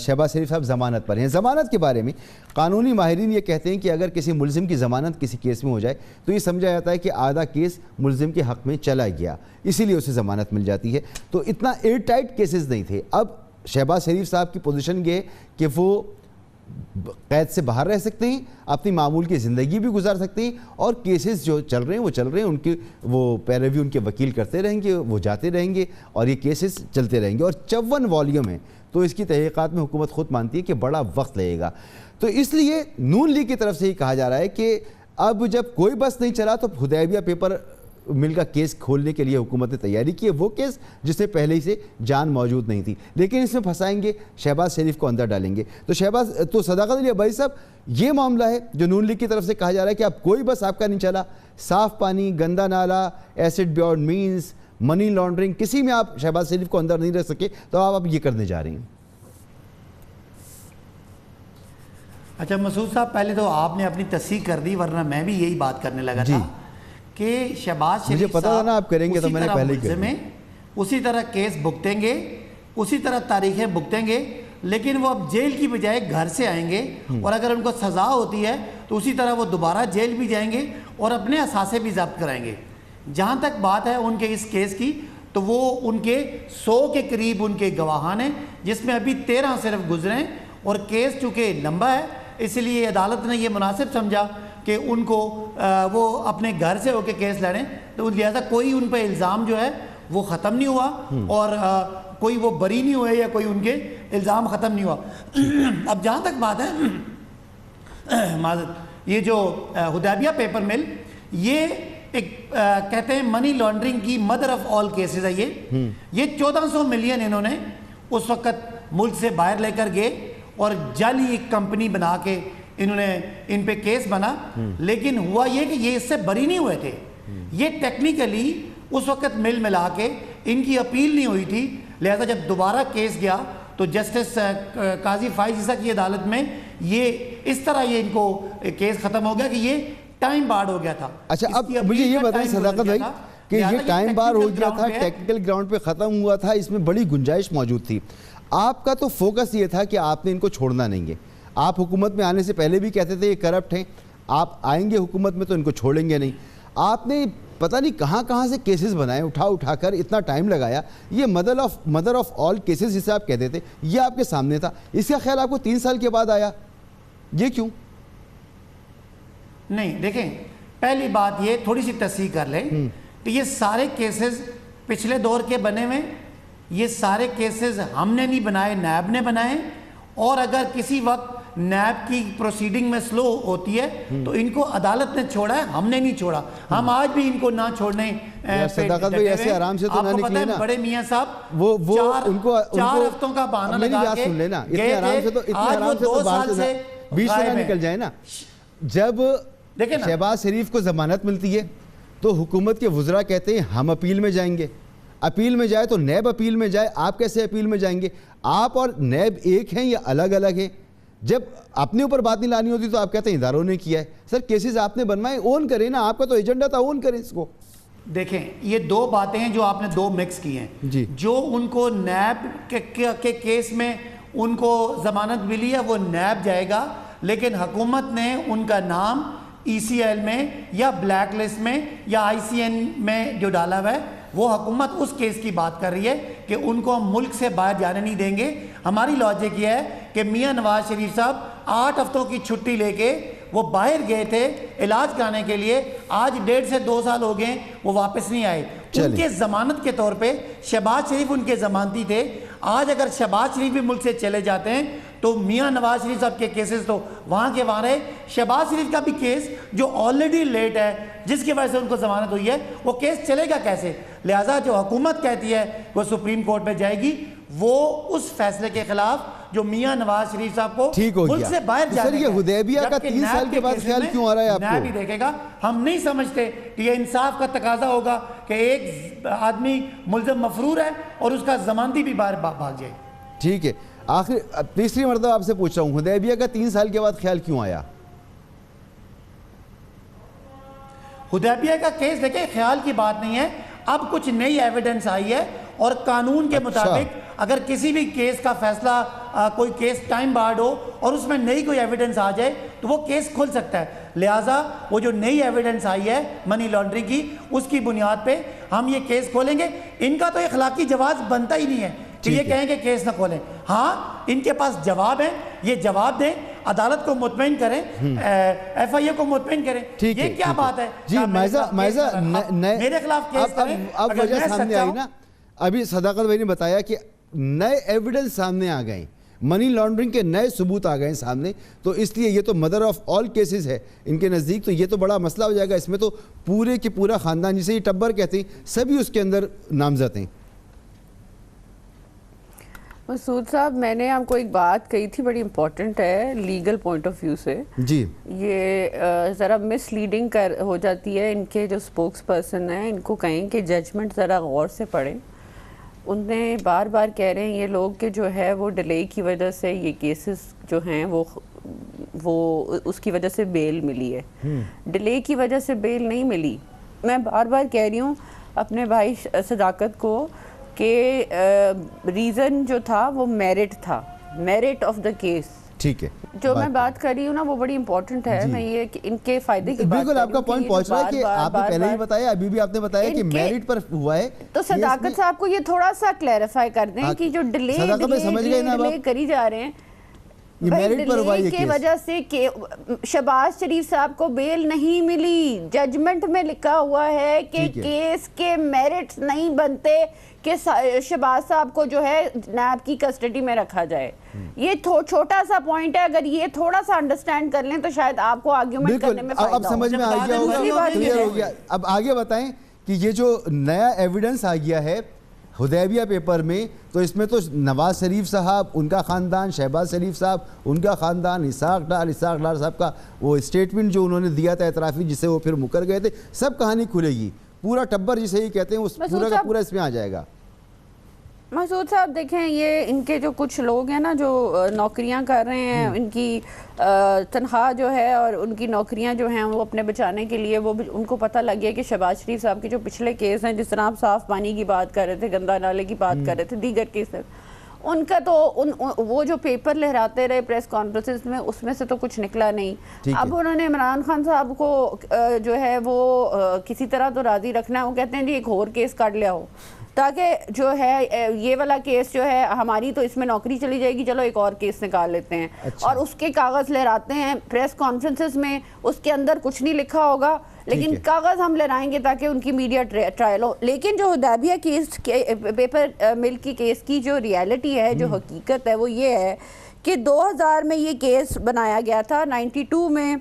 شہباز شریف صاحب ضمانت پر ہیں۔ ضمانت کے بارے میں قانونی ماہرین یہ کہتے ہیں کہ اگر کسی ملزم کی ضمانت کسی کیس میں ہو جائے تو یہ سمجھا جاتا ہے کہ آدھا کیس ملزم کے حق میں چلا گیا، اسی لیے اسے ضمانت مل جاتی ہے۔ تو اتنا ایئر ٹائٹ کیسز نہیں تھے۔ اب شہباز شریف صاحب کی پوزیشن یہ کہ وہ قید سے باہر رہ سکتے ہیں، اپنی معمول کی زندگی بھی گزار سکتے ہیں، اور کیسز جو چل رہے ہیں وہ چل رہے ہیں، ان کی وہ پیروی ان کے وکیل کرتے رہیں گے، وہ جاتے رہیں گے، اور یہ کیسز چلتے رہیں گے، اور 54 والیوم ہیں، تو اس کی تحقیقات میں حکومت خود مانتی ہے کہ بڑا وقت لگے گا۔ تو اس لیے نون لیگ کی طرف سے یہ کہا جا رہا ہے کہ اب جب کوئی بس نہیں چلا تو حدیبیہ پیپر مل کا کیس کھولنے کے لیے حکومت نے تیاری کی ہے، وہ کیس جس سے پہلے ہی سے جان موجود نہیں تھی، لیکن اس میں پھنسائیں گے، شہباز شریف کو اندر ڈالیں گے۔ تو صداقت علی عباسی صاحب، یہ معاملہ ہے جو نون لیگ کی طرف سے کہا جا رہا ہے کہ اب کوئی بس آپ کا نہیں چلا، صاف پانی، گندا نالا، acid beyond means, money laundering, کسی میں آپ شہباز شریف کو اندر نہیں رکھ سکے، تو آپ اب یہ کرنے جا رہے ہیں۔ اچھا مسعود صاحب، پہلے تو آپ نے اپنی تصحیح کر دی، ورنہ میں بھی یہی بات کرنے لگا تھا کہ شہباز شریف مجھے پتا تھا نا آپ کریں گے، تو میں نے پہلے ہی کر دیا، اسی طرح کیس بھگتیں گے، اسی طرح تاریخیں بھگتیں گے، لیکن وہ اب جیل کی بجائے گھر سے آئیں گے، اور اگر ان کو سزا ہوتی ہے تو اسی طرح وہ دوبارہ جیل بھی جائیں گے اور اپنے اثاثے بھی ضبط کرائیں گے۔ جہاں تک بات ہے ان کے اس کیس کی، تو وہ ان کے 100 کے قریب ان کے گواہان ہیں، جس میں ابھی 13 صرف گزرے ہیں، اور کیس چونکہ لمبا ہے اس لیے عدالت نے یہ مناسب سمجھا کہ ان کو وہ اپنے گھر سے ہو کے کیس لڑیں، تو لہٰذا کوئی ان پہ الزام جو ہے وہ ختم نہیں ہوا، اور کوئی وہ بری نہیں ہوئے یا کوئی ان کے الزام ختم نہیں ہوا۔ اب جہاں تک بات ہے معذرت، یہ جو حدیبیہ پیپر مل، یہ ایک کہتے ہیں منی لانڈرنگ کی مدر آف آل کیسز ہے یہ 1400 ملین انہوں نے اس وقت ملک سے باہر لے کر گئے اور جعلی ایک کمپنی بنا کے انہوں نے ان پہ کیس بنا، لیکن ہوا یہ کہ یہ اس سے بری نہیں ہوئے تھے. یہ ٹیکنیکلی اس وقت مل ملا کے ان کی اپیل نہیں ہوئی تھی، لہذا جب دوبارہ کیس گیا تو جسٹس قاضی فائز عیسیٰ کی عدالت میں یہ اس طرح یہ ان کو کیس ختم ہو گیا کہ یہ ٹائم بارڈ ہو گیا تھا. اچھا اب مجھے یہ بتائیں صداقت بھائی کہ یہ ٹائم بار ہو گیا تھا، ٹیکنیکل گراؤنڈ پہ ختم ہوا تھا، اس میں بڑی گنجائش موجود تھی. آپ کا تو فوکس یہ تھا کہ آپ نے ان کو چھوڑنا نہیں ہے. آپ حکومت میں آنے سے پہلے بھی کہتے تھے یہ کرپٹ ہیں، آپ آئیں گے حکومت میں تو ان کو چھوڑیں گے نہیں. آپ نے پتہ نہیں کہاں سے کیسز بنائے، اٹھا کر اتنا ٹائم لگایا. یہ مدر آف آل کیسز جسے آپ کہتے تھے یہ آپ کے سامنے تھا. اس کا خیال آپ کو 3 سال کے بعد آیا، یہ کیوں؟ نہیں دیکھیں، پہلی بات یہ تھوڑی سی تصحیح کر لیں کہ یہ سارے کیسز پچھلے دور کے بنے ہوئے، یہ سارے کیسز ہم نے نہیں بنائے، نیب نے بنائے. اور اگر کسی وقت نیب کی پروسیڈنگ میں سلو ہوتی ہے تو ان کو عدالت نے چھوڑا ہے، ہم نے نہیں چھوڑا. ہم آج بھی ان کو نہ چھوڑنے صداقت بھائی ایسے آرام سے تو نہ نکلے نا. بڑے میاں صاحب وہ ان کو 4 ہفتوں کا بہانہ لگا کے سن لینا، اتنے آرام سے تو 2 سال سے بیچ سے نہ نکل جائے نا. جب شہباز شریف کو ضمانت ملتی ہے تو حکومت کے وزراء کہتے ہیں ہم اپیل میں جائیں گے. اپیل میں جائے تو نیب اپیل میں جائے، آپ کیسے اپیل میں جائیں گے؟ آپ اور نیب ایک ہیں یا الگ الگ ہیں؟ جب اپنے اوپر بات نہیں لانی ہوتی تو آپ کہتے ہیں اداروں نے کیا ہے. سر کیسز آپ نے بنوائے، اون کریں نا، آپ کا تو ایجنڈا تھا، اون کریں اس کو. دیکھیں یہ 2 باتیں ہیں جو آپ نے 2 مکس کی ہیں. جو ان کو نیب کے کیس میں ان کو ضمانت ملی ہے وہ نیب جائے گا، لیکن حکومت نے ان کا نام ECL میں یا بلیک لسٹ میں یا ICN میں جو ڈالا ہوا ہے وہ حکومت اس کیس کی بات کر رہی ہے کہ ان کو ہم ملک سے باہر جانے نہیں دیں گے. ہماری لاجک یہ ہے کہ میاں نواز شریف صاحب 8 ہفتوں کی چھٹی لے کے وہ باہر گئے تھے علاج کرانے کے لیے، آج 1.5 سے 2 سال ہو گئے وہ واپس نہیں آئے. ان کے ضمانت کے طور پہ شہباز شریف ان کے ضمانتی تھے. آج اگر شہباز شریف بھی ملک سے چلے جاتے ہیں تو میاں نواز شریف صاحب کے کیسز تو وہاں کے وہاں رہے. شہباز شریف کا بھی کیس جو آلریڈی لیٹ ہے جس کی وجہ سے ان کو ضمانت ہوئی ہے وہ کیس چلے گا کیسے؟ لہٰذا جو حکومت کہتی ہے وہ سپریم کورٹ میں جائے گی، وہ اس فیصلے کے خلاف جو میاں نواز شریف صاحب کو ملک سے باہر جانے یہ حدیبیہ کا 3 سال کے بعد خیال کیوں آ رہا ہے آپ کو؟ نیب ہی دیکھے گا. ہم نہیں سمجھتے کہ یہ انصاف کا تقاضا ہوگا کہ ایک آدمی ملزم مفرور ہے اور اس کا ضمانتی بھی باہر بھاگ جائے. ٹھیک ہے، آخر تیسری مرتبہ آپ سے پوچھ رہا ہوں، حدیبیہ کا 3 سال کے بعد خیال کیوں آیا؟ حدیبیہ کا کیس دیکھیں خیال کی بات نہیں ہے، اب کچھ نئی ایویڈنس آئی ہے اور قانون کے مطابق اگر کسی بھی کیس کا فیصلہ کوئی کیس ٹائم بارڈ ہو اور اس میں نئی کوئی ایویڈنس آ جائے تو وہ کیس کھل سکتا ہے. لہٰذا وہ جو نئی ایویڈنس آئی ہے منی لانڈرنگ کی اس کی بنیاد پہ ہم یہ کیس کھولیں گے. ان کا تو اخلاقی جواز بنتا ہی نہیں ہے کہ یہ کہیں کہ کیس نہ کھولیں. ہاں ان کے پاس جواب ہے، یہ جواب دیں، عدالت کو مطمئن کریں، FIA کو مطمئن کریں. یہ کیا بات ہے؟ جی مائزہ میرے خلاف کیس کریں. اب وجہ سامنے آئی نا، ابھی صداقت بھائی نے بتایا کہ نئے ایویڈنس سامنے آ گئے، منی لانڈرنگ کے نئے ثبوت آ گئے سامنے، تو اس لیے یہ تو مدر آف آل کیسز ہے ان کے نزدیک. تو یہ تو بڑا مسئلہ ہو جائے گا، اس میں تو پورے کے پورا خاندان جسے یہ ٹبر کہتے ہیں سبھی اس کے اندر نامزد ہیں. مسعود صاحب میں نے آپ کو ایک بات کہی تھی بڑی امپورٹنٹ ہے لیگل پوائنٹ آف ویو سے. جی یہ ذرا مس لیڈنگ ہو جاتی ہے. ان کے جو اسپوکس پرسن ہیں ان کو کہیں کہ ججمنٹ ذرا غور سے پڑھیں. انہیں بار بار کہہ رہے ہیں یہ لوگ کہ جو ہے وہ ڈیلے کی وجہ سے یہ کیسز جو ہیں وہ اس کی وجہ سے بیل ملی ہے. ڈیلے کی وجہ سے بیل نہیں ملی. میں بار بار کہہ رہی ہوں اپنے بھائی صداقت کو کہ ریزن جو تھا وہ میرٹ تھا، میرٹ آف دا کیس. ٹھیک ہے، جو میں بات کر رہی ہوں نا وہ بڑی امپورٹنٹ ہے. میں یہ کہ ان کے فائدے کی بات بالکل آپ کا پوائنٹ پہنچ رہا ہے کہ آپ نے پہلے ہی بتایا، ابھی بھی آپ نے بتایا کہ میرٹ پر ہوا ہے. تو صداقت صاحب کو یہ تھوڑا سا کلیریفائی کر دیں کہ جو ڈیلے کری جا رہے ہیں یہ میرٹ پر ہوا یہ کی وجہ سے کہ شہباز شریف صاحب کو بیل نہیں ملی. ججمنٹ میں لکھا ہوا ہے کہ کیس کے میرٹس نہیں بنتے کہ شہباز صاحب کو جو ہے نیب کی کسٹڈی میں رکھا جائے. یہ چھوٹا سا پوائنٹ ہے, اگر یہ تھوڑا سا انڈرسٹینڈ کر لیں تو شاید آپ کو آرگیومنٹ کرنے میں فائدہ ہو. اب سمجھ میں آ گیا ہوگا, کلیئر ہو گیا. اب آگے بتائیں کہ یہ جو نیا ایویڈنس آ گیا ہے حدیبیہ پیپر میں, تو اس میں تو نواز شریف صاحب, ان کا خاندان, شہباز شریف صاحب, ان کا خاندان, اسحاق ڈار صاحب کا وہ اسٹیٹمنٹ جو انہوں نے دیا تھا اعترافی, جس سے وہ پھر مکر گئے تھے, سب کہانی کھلے گی. پورا ٹبر جسے یہ کہتے ہیں اس پورا کا پورا اس میں آ جائے گا. مسعود صاحب دیکھیں, یہ ان کے جو کچھ لوگ ہیں نا جو نوکریاں کر رہے ہیں, ان کی تنخواہ جو ہے اور ان کی نوکریاں جو ہیں وہ اپنے بچانے کے لیے, وہ ان کو پتہ لگ گیا کہ شہباز شریف صاحب کے جو پچھلے کیس ہیں, جس طرح آپ صاف پانی کی بات کر رہے تھے, گندا نالے کی بات کر رہے تھے, دیگر کیسز, ان کا تو وہ جو پیپر لہراتے رہے پریس کانفرنسز میں, اس میں سے تو کچھ نکلا نہیں. اب انہوں نے عمران خان صاحب کو جو ہے وہ کسی طرح تو راضی رکھنا ہے. وہ کہتے ہیں جی ایک اور کیس کاٹ لیا ہو, تاکہ جو ہے یہ والا کیس جو ہے ہماری تو اس میں نوکری چلی جائے گی, چلو ایک اور کیس نکال لیتے ہیں. اور اس کے کاغذ لہراتے ہیں پریس کانفرنسز میں, اس کے اندر کچھ نہیں لکھا ہوگا, لیکن کاغذ ہم لہرائیں گے تاکہ ان کی میڈیا ٹرائل ہو. لیکن جو حدیبیہ کیس پیپر مل کی کیس کی جو ریالٹی ہے, جو حقیقت ہے, وہ یہ ہے کہ 2000 میں یہ کیس بنایا گیا تھا. 92 میں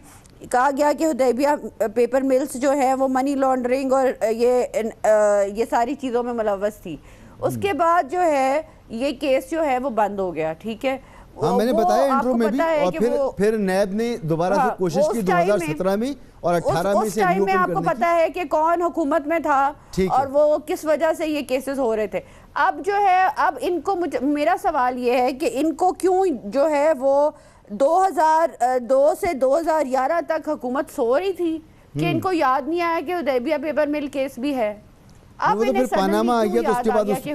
کہا گیا کہ حدیبیہ پیپر ملز جو ہے وہ منی لانڈرنگ اور یہ ساری چیزوں میں ملوث تھی. اس کے بعد جو ہے یہ کیس جو ہے وہ بند ہو گیا. ٹھیک ہے, ہاں میں نے بتایا انٹرو میں بھی, اور پھر نیب نے دوبارہ سے کوشش کی 2017 میں اور 18 میں سے. اس ٹائم میں آپ کو پتا ہے کہ کون حکومت میں تھا اور وہ کس وجہ سے یہ کیسز ہو رہے تھے. اب جو ہے, اب ان کو, میرا سوال یہ ہے کہ ان کو کیوں جو ہے وہ 2002 سے 2011 تک حکومت سو رہی تھی کہ ان کو یاد نہیں آیا کہ حدیبیہ پیپر مل کیس بھی ہے. اب وہ تو پھر پاناما آ گیا تو اس کے بعد اس کی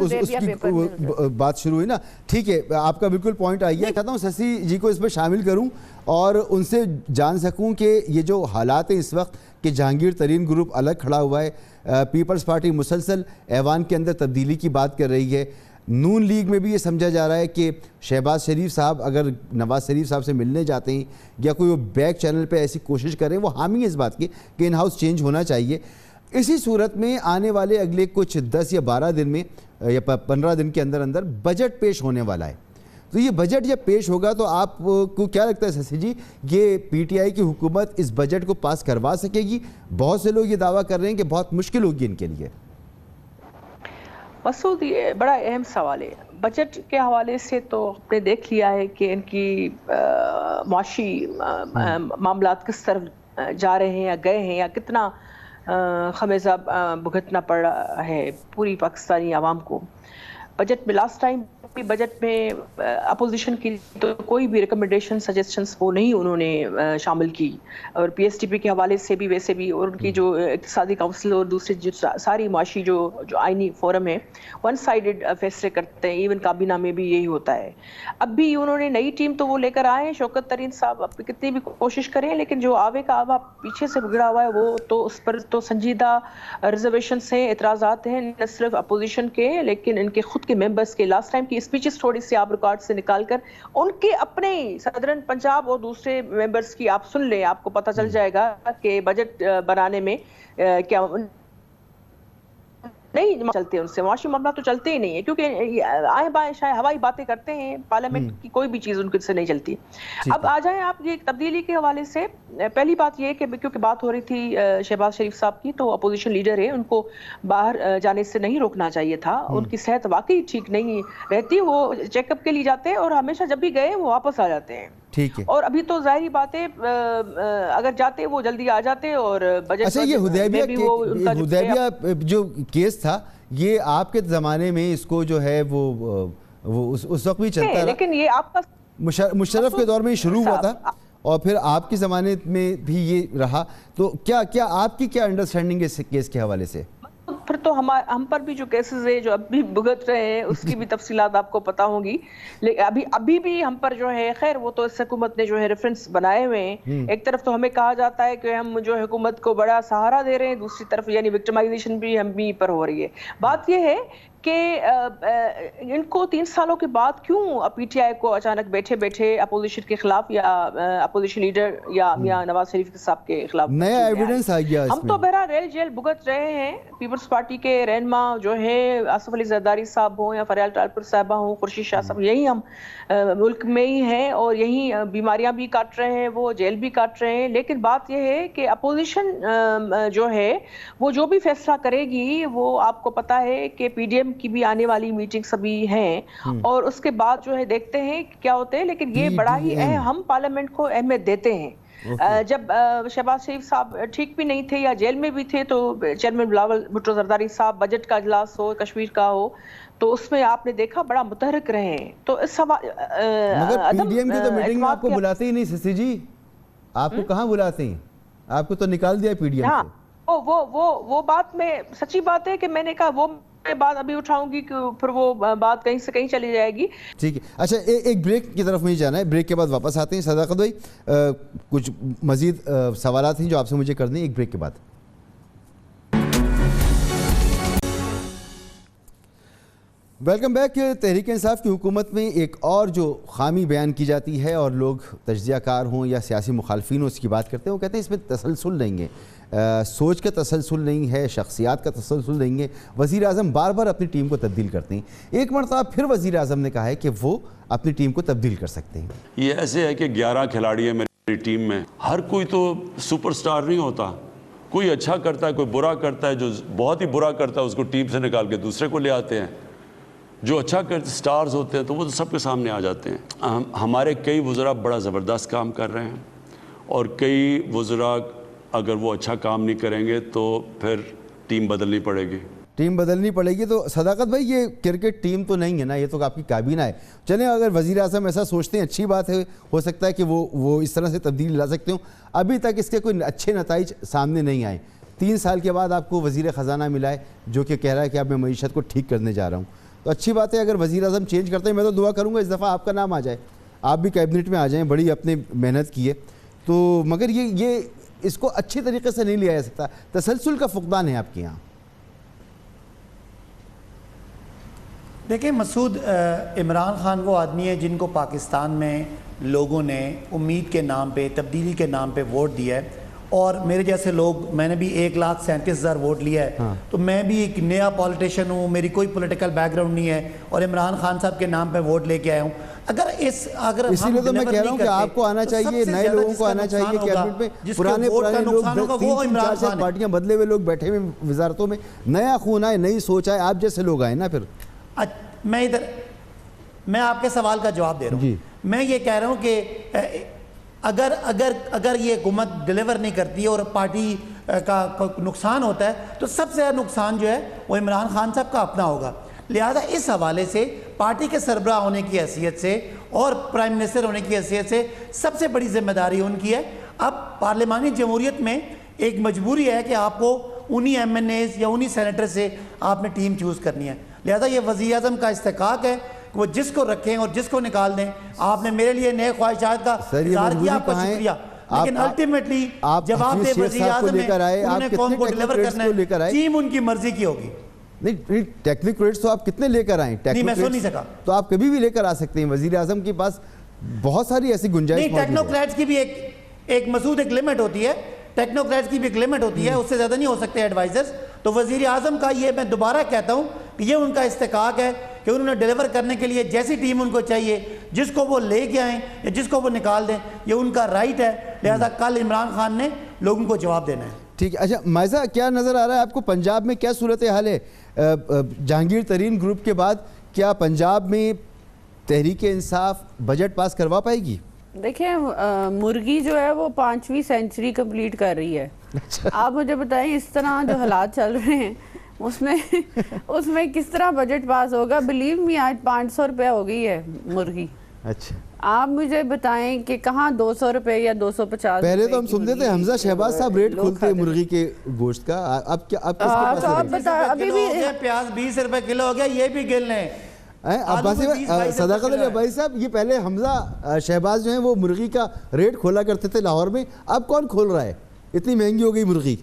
بات شروع ہوئی نا. ٹھیک ہے, آپ کا بالکل پوائنٹ آ گیا. چاہتا ہوں ششی جی کو اس میں شامل کروں اور ان سے جان سکوں کہ یہ جو حالات ہیں اس وقت کہ جہانگیر ترین گروپ الگ کھڑا ہوا ہے, پیپلز پارٹی مسلسل ایوان کے اندر تبدیلی کی بات کر رہی ہے, نون لیگ میں بھی یہ سمجھا جا رہا ہے کہ شہباز شریف صاحب اگر نواز شریف صاحب سے ملنے جاتے ہیں یا کوئی وہ بیک چینل پہ ایسی کوشش کریں, وہ حامی اس بات کی کہ ان ہاؤس چینج ہونا چاہیے. اسی صورت میں آنے والے اگلے کچھ 10 یا 12 دن میں یا 15 دن کے اندر اندر بجٹ پیش ہونے والا ہے. تو یہ بجٹ جب پیش ہوگا تو آپ کو کیا لگتا ہے ششی جی, یہ پی ٹی آئی کی حکومت اس بجٹ کو پاس کروا سکے گی؟ بہت سے لوگ یہ دعویٰ کر رہے ہیں کہ بہت مشکل ہوگی ان کے لیے. مسعود, یہ بڑا اہم سوال ہے. بجٹ کے حوالے سے تو آپ نے دیکھ لیا ہے کہ ان کی معاشی معاملات کس طرف جا رہے ہیں یا گئے ہیں, یا کتنا خمیزہ بھگتنا پڑ رہا ہے پوری پاکستانی عوام کو. بجٹ میں لاسٹ ٹائم بجٹ میں اپوزیشن کی تو کوئی بھی ریکمنڈیشن سجیسشنز وہ نہیں انہوں نے شامل کی, اور پی ایس ٹی پی کے حوالے سے بھی ویسے بھی, اور ان کی جو اقتصادی کونسل اور دوسری جو ساری معاشی جو آئینی فورم ہے ون سائیڈڈ فیصلے کرتے ہیں. ایون کابینہ میں بھی یہی ہوتا ہے. اب بھی انہوں نے نئی ٹیم تو وہ لے کر آئے ہیں, شوکت ترین صاحب اب کتنی بھی کوشش کریں, لیکن جو آوے کا آوا پیچھے سے بگڑا ہوا ہے وہ تو اس پر تو سنجیدہ ریزرویشنس ہیں, اعتراضات ہیں, نہ صرف اپوزیشن کے لیکن ان کے خود کے ممبرس کے. لاسٹ ٹائم کی اسپیچز تھوڑی سی آپ ریکارڈ سے نکال کر ان کے اپنے صدرن پنجاب اور دوسرے ممبرس کی آپ سن لیں, آپ کو پتہ چل جائے گا کہ بجٹ بنانے میں کیا نہیں چلتے, ان سے معاشی معاملات تو چلتے ہی نہیں ہیں, کیونکہ آئیں بائیں شاید ہوائی باتیں کرتے ہیں, پارلیمنٹ کی کوئی بھی چیز ان سے نہیں چلتی. اب آ جائیں آپ یہ تبدیلی کے حوالے سے. پہلی بات یہ کہ کیونکہ بات ہو رہی تھی شہباز شریف صاحب کی, تو اپوزیشن لیڈر ہے, ان کو باہر جانے سے نہیں روکنا چاہیے تھا. ان کی صحت واقعی ٹھیک نہیں رہتی, وہ چیک اپ کے لیے جاتے ہیں اور ہمیشہ جب بھی گئے وہ واپس آ جاتے ہیں. ٹھیک ہے, اور ابھی تو ظاہری بات ہے اگر جاتے وہ جلدی آ جاتے. اور بجٹ اچھا, یہ حدیبیہ جو کیس تھا یہ آپ کے زمانے میں اس کو جو ہے وہ اس وقت بھی چلتا رہا, لیکن یہ آپ کا مشرف کے دور میں شروع ہوا تھا اور پھر آپ کے زمانے میں بھی یہ رہا. تو کیا آپ کی کیا انڈرسٹینڈنگ ہے اس کیس کے حوالے سے؟ پھر تو ہم پر بھی جو کیسز ہیں جو اب بھی بھگت رہے ہیں اس کی بھی تفصیلات آپ کو پتہ ہوں گی, لیکن ابھی بھی ہم پر جو ہے, خیر وہ تو اس حکومت نے جو ہے ریفرنس بنائے ہوئے ہیں. ایک طرف تو ہمیں کہا جاتا ہے کہ ہم جو حکومت کو بڑا سہارا دے رہے ہیں, دوسری طرف یعنی وکٹمائزیشن بھی ہم بھی پر ہو رہی ہے. بات یہ ہے کہ ان کو 3 سالوں کے بعد کیوں پی ٹی آئی کو اچانک بیٹھے بیٹھے اپوزیشن کے خلاف یا اپوزیشن لیڈر یا میاں نواز شریف صاحب کے خلاف نیا ایویڈنس آ گیا. ہم تو بہرحال جیل بھگت رہے ہیں. پیپلز پارٹی کے رہنما جو ہے آصف علی زرداری صاحب ہوں یا فریال ٹالپور صاحبہ ہوں, خورشید شاہ صاحب, یہی ہم ملک میں ہی ہیں اور یہی بیماریاں بھی کاٹ رہے ہیں, وہ جیل بھی کاٹ رہے ہیں. لیکن بات یہ ہے کہ اپوزیشن جو ہے وہ جو بھی فیصلہ کرے گی, وہ آپ کو پتا ہے کہ پی ڈی ایم کی بھی آنے والی میٹنگز ابھی ہیں اور اس کے بعد جو ہے دیکھتے ہیں کیا ہوتے ہیں. لیکن یہ بڑا ہی ہم پارلیمنٹ کو اہمیت دیتے ہیں. جب شہباز شریف صاحب ٹھیک بھی نہیں تھے یا جیل میں بھی تھے تو چیئرمین بلاول بھٹو زرداری صاحب بجٹ کا اجلاس ہو, کشمیر کا ہو, تو اس میں آپ نے دیکھا بڑا متحرک رہے ہیں. تو اس مگر پی ڈی ایم کی تو میٹنگ میں آپ کو بلاتے ہی نہیں سسی جی, آپ کو کہاں بلاتے ہیں, آپ کو تو نکال دیا پی ڈی ایم سے. وہ بات میں سچی بات ہے کہ میں نے کہا وہ بات ابھی اٹھاؤں گی کہ پھر وہ بات کہیں سے کہیں چلی جائے گی. ٹھیک ہے, اچھا ایک بریک کی طرف مجھے جانا ہے, بریک کے بعد واپس آتے ہیں. صداقت بھائی کچھ مزید سوالات ہیں جو آپ سے مجھے کرنے ہیں ایک بریک کے بعد. Welcome back. تحریک انصاف کی حکومت میں ایک اور جو خامی بیان کی جاتی ہے اور لوگ تجزیہ کار ہوں یا سیاسی مخالفین اس کی بات کرتے ہیں, وہ کہتے ہیں اس میں تسلسل نہیں ہے, سوچ کا تسلسل نہیں ہے, شخصیات کا تسلسل نہیں ہے. وزیر اعظم بار بار اپنی ٹیم کو تبدیل کرتے ہیں. ایک مرتبہ پھر وزیر اعظم نے کہا ہے کہ وہ اپنی ٹیم کو تبدیل کر سکتے ہیں. یہ ایسے ہے کہ 11 کھلاڑی ہیں میری ٹیم میں, ہر کوئی تو سپر سٹار نہیں ہوتا. کوئی اچھا کرتا ہے, کوئی برا کرتا ہے. جو بہت ہی برا کرتا ہے اس کو ٹیم سے نکال کے دوسرے کو لے آتے ہیں. جو اچھا کرتے سٹارز ہوتے ہیں تو وہ تو سب کے سامنے آ جاتے ہیں. ہمارے کئی وزراء بڑا زبردست کام کر رہے ہیں اور کئی وزراء اگر وہ اچھا کام نہیں کریں گے تو پھر ٹیم بدلنی پڑے گی. ٹیم بدلنی پڑے گی. تو صداقت بھائی یہ کرکٹ ٹیم تو نہیں ہے نا, یہ تو آپ کی کابینہ ہے. چلیں اگر وزیر اعظم ایسا سوچتے ہیں اچھی بات ہے, ہو سکتا ہے کہ وہ اس طرح سے تبدیلی لا سکتے ہوں. ابھی تک اس کے کوئی اچھے نتائج سامنے نہیں آئے. 3 سال کے بعد آپ کو وزیر خزانہ ملا ہے جو کہ کہہ رہا ہے کہ اب میں معیشت کو ٹھیک کرنے جا رہا ہوں. تو اچھی بات ہے اگر وزیر اعظم چینج کرتے ہیں. میں تو دعا کروں گا اس دفعہ آپ کا نام آ جائے, آپ بھی کیبنٹ میں آ جائیں, بڑی اپنے محنت کی ہے تو. مگر یہ اس کو اچھے طریقے سے نہیں لیا جا سکتا, تسلسل کا فقدان ہے آپ کے یہاں. دیکھیں مسعود, عمران خان وہ آدمی ہے جن کو پاکستان میں لوگوں نے امید کے نام پہ, تبدیلی کے نام پہ ووٹ دیا ہے. اور میرے جیسے لوگ, میں نے بھی 1,37,000 ووٹ لیا ہے. تو میں بھی ایک نیا پولیٹیشین ہوں, میری کوئی پولیٹیکل بیک گراؤنڈ نہیں ہے اور عمران خان صاحب کے نام پہ ووٹ لے کے آیا ہوں. اگر اسی لیے تو میں کہہ رہا ہوں کہ آپ کو آنا چاہیے, نئے لوگوں کو آنا چاہیے کیبنٹ میں. پرانے لوگ 3-4 پارٹیاں بدلے ہوئے لوگ بیٹھے ہوئے وزارتوں میں, نیا خون آئے, نئی سوچ آئے, آپ جیسے لوگ آئے نا. پھر میں آپ کے سوال کا جواب دے رہا ہوں. میں یہ کہہ رہا ہوں کہ اگر یہ حکومت ڈیلیور نہیں کرتی اور پارٹی کا نقصان ہوتا ہے تو سب سے زیادہ نقصان جو ہے وہ عمران خان صاحب کا اپنا ہوگا. لہذا اس حوالے سے پارٹی کے سربراہ ہونے کی حیثیت سے اور پرائم منسٹر ہونے کی حیثیت سے سب سے بڑی ذمہ داری ان کی ہے. اب پارلیمانی جمہوریت میں ایک مجبوری ہے کہ آپ کو انہی ایم این ایز یا انہی سینیٹر سے آپ نے ٹیم چوز کرنی ہے. لہذا یہ وزیر اعظم کا استحقاق ہے کہ وہ جس کو رکھیں اور جس کو نکال دیں. آپ نے میرے لیے نئے خواہشات کا اظہار کیا, آپ کا شکریہ, لیکن الٹیمیٹلی جواب دے وزیر اعظم ہے, انہوں نے قوم کو ڈیلیور کرنا ہے, ٹیم ان کی مرضی کی ہوگی. نہیں, ٹیکنیکریٹس تو آپ کتنے لے کر آئیں, نہیں میں سن نہیں سکا. تو آپ کبھی بھی لے کر آ سکتے ہیں, وزیر اعظم کے پاس بہت ساری ایسی گنجائش نہیں. ٹیکنوکریٹس کی بھی ایک مسعود ایک لمٹ ہوتی ہے, ٹیکنوکریٹس کی بھی ایک لمٹ ہوتی ہے, اس سے زیادہ نہیں ہو سکتے ایڈوائزرز. تو وزیر اعظم کا یہ میں دوبارہ کہتا ہوں کہ یہ ان کا استحقاق ہے کہ انہوں نے ڈیلیور کرنے کے لیے جیسی ٹیم ان کو چاہیے, جس کو وہ لے کے آئیں یا جس کو وہ نکال دیں, یہ ان کا رائٹ ہے. لہذا کل عمران خان نے لوگوں کو جواب دینا ہے. ٹھیک ہے. اچھا مائزہ, کیا نظر آ رہا ہے آپ کو پنجاب میں کیا صورتحال ہے جہانگیر ترین گروپ کے بعد؟ کیا پنجاب میں تحریک انصاف بجٹ پاس کروا پائے گی؟ دیکھیں مرغی جو ہے وہ 5ویں سینچری کمپلیٹ کر رہی ہے. آپ مجھے بتائیں اس طرح جو حالات چل رہے ہیں اس میں کس طرح بجٹ پاس ہوگا؟ بلیو می آج 500 روپے ہو گئی ہے مرغی. اچھا آپ مجھے بتائیں کہ کہاں 200 روپے یا 250. پہلے تو ہم سنتے تھے حمزہ شہباز صاحب ریٹ کھولتے مرغی کے گوشت کا, اب کیا اب کس کے پاس ابھی بھی پیاز 20 روپے کلو ہو گیا, یہ بھی گل لیں. صداقت علی بھائی صاحب, یہ پہلے حمزہ شہباز جو ہیں وہ مرغی کا ریٹ کھولا کرتے تھے لاہور میں, اب کون کھول رہا ہے؟ اتنی مہنگی ہو گئی مرغی.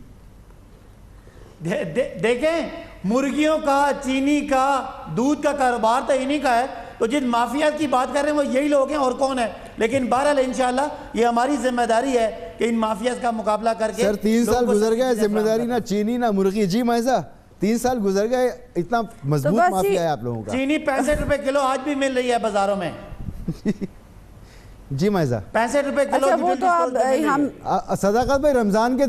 دیکھیں مرغیوں کا, چینی کا, دودھ کا کاروبار تو انہی کا ہے, تو جن مافیات کی بات کر رہے ہیں وہ یہی لوگ ہیں, اور کون ہے. لیکن بہرحال انشاءاللہ یہ ہماری ذمہ داری ہے کہ ان مافیات کا مقابلہ کر کے. سر 3 سال گزر گئے, ذمہ داری نہ چینی نہ مرغی. جی مائزہ 3 سال گزر گئے, اتنا مضبوط مافیا ہے آپ لوگوں کا. چینی 65 روپے کلو آج بھی مل رہی ہے بازاروں میں. جی مائزہ 65 روپے کلو. وہ تو ہم صداقت بھائی رمضان کے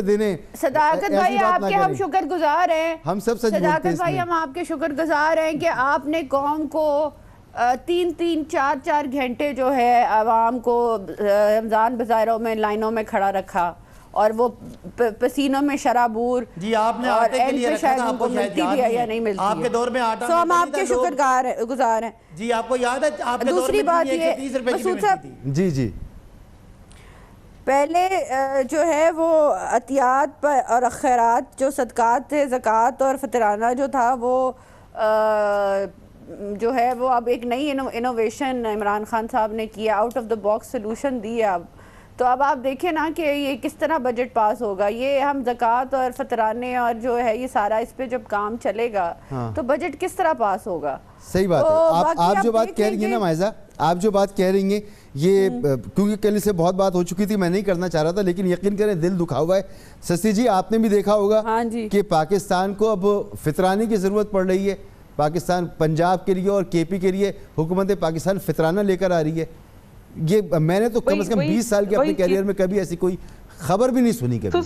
دن صداقت بھائی آپ کے ہم شکر گزار ہیں, ہم سب سچ بولتے ہیں. صداقت بھائی ہم آپ کے شکر گزار ہیں کہ آپ نے قوم کو 3-4 گھنٹے جو ہے عوام کو رمضان بازاروں میں لائنوں میں کھڑا رکھا, اور وہ پسینوں میں شرابور. جی آپ نے آٹے کے لیے رکھا تھا, آپ کو شاید یاد نہیں ہے, آپ کے دور میں آٹا تو ہم آپ کے شکر گزار ہیں. جی آپ کو یاد ہے آپ کے دور دوسری میں بات 130 روپے کی پیمنٹ تھی. جی پہلے جو ہے وہ عطیات پر اور خیرات جو صدقات تھے, زکوٰۃ اور فطرانہ جو تھا, وہ جو ہے وہ اب ایک نئی انوویشن عمران خان صاحب نے کیا, out of the box solution دی ہے اب. تو اب آپ دیکھیں نا کہ یہ کس طرح بجٹ پاس ہوگا. یہ ہم زکوٰۃ اور فطرانے اور جو ہے یہ سارا اس پہ جب کام چلے گا تو بجٹ کس طرح پاس ہوگا. صحیح بات ہے. آپ جو بات کہہ رہی ہیں نا مائزہ, آپ جو بات کہہ رہی ہیں یہ کیونکہ کل سے بہت بات ہو چکی تھی, میں نہیں کرنا چاہ رہا تھا, لیکن یقین کریں دل دکھا ہوا ہے. سسی جی آپ نے بھی دیکھا ہوگا کہ پاکستان کو اب فطرانے کی ضرورت پڑ رہی ہے. پاکستان پنجاب کے لیے اور کے پی کے لیے حکومت پاکستان فطرانہ لے کر آ رہی ہے. یہ میں نے تو کم از کم 20 سال کے اپنے کیریئر میں کبھی ایسی کوئی خبر بھی نہیں سنی. کبھی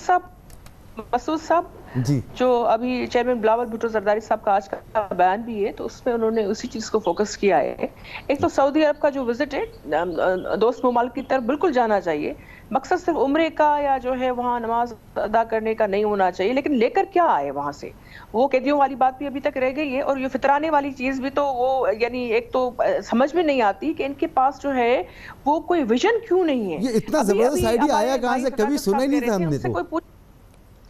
مسعود صاحب جی جو ابھی چیئرمین بلاول بھٹو زرداری صاحب کا آج کا بیان بھی ہے, تو اس میں انہوں نے اسی چیز کو فوکس کیا ہے. ایک تو سعودی عرب کا جو وزٹ ہے دوست ممالک کی طرف بالکل جانا چاہیے. مقصد صرف عمرے کا یا جو ہے وہاں نماز ادا کرنے کا نہیں ہونا چاہیے, لیکن لے کر کیا آئے وہاں سے. وہ قیدیوں والی بات بھی ابھی تک رہ گئی ہے, اور یہ فطرانے والی چیز بھی تو وہ یعنی ایک تو سمجھ میں نہیں آتی کہ ان کے پاس جو ہے وہ کوئی ویژن کیوں نہیں ہے. یہ اتنا زبردست آئیڈیا آیا کہاں سے, کبھی سنا ہی نہیں تھا ہم نے. تو